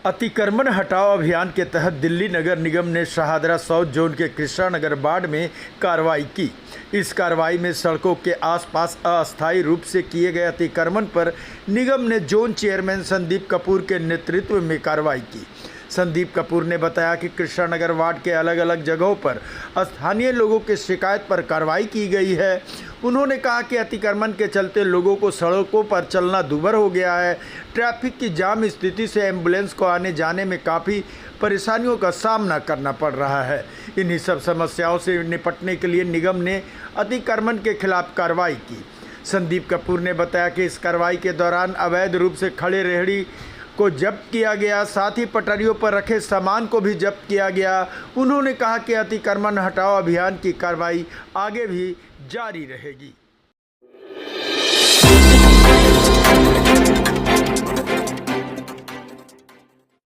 अतिक्रमण हटाओ अभियान के तहत दिल्ली नगर निगम ने शाहदरा साउथ जोन के कृष्णा नगर वार्ड में कार्रवाई की। इस कार्रवाई में सड़कों के आसपास अस्थायी रूप से किए गए अतिक्रमण पर निगम ने जोन चेयरमैन संदीप कपूर के नेतृत्व में कार्रवाई की। संदीप कपूर ने बताया कि कृष्णा नगर वार्ड के अलग अलग जगहों पर स्थानीय लोगों की शिकायत पर कार्रवाई की गई है। उन्होंने कहा कि अतिक्रमण के चलते लोगों को सड़कों पर चलना दूभर हो गया है। ट्रैफिक की जाम स्थिति से एम्बुलेंस को आने जाने में काफ़ी परेशानियों का सामना करना पड़ रहा है। इन्हीं सब समस्याओं से निपटने के लिए निगम ने अतिक्रमण के खिलाफ कार्रवाई की। संदीप कपूर ने बताया कि इस कार्रवाई के दौरान अवैध रूप से खड़े रेहड़ी को जब्त किया गया, साथ ही पटरियों पर रखे सामान को भी जब्त किया गया। उन्होंने कहा कि अतिक्रमण हटाओ अभियान की कार्रवाई आगे भी जारी रहेगी।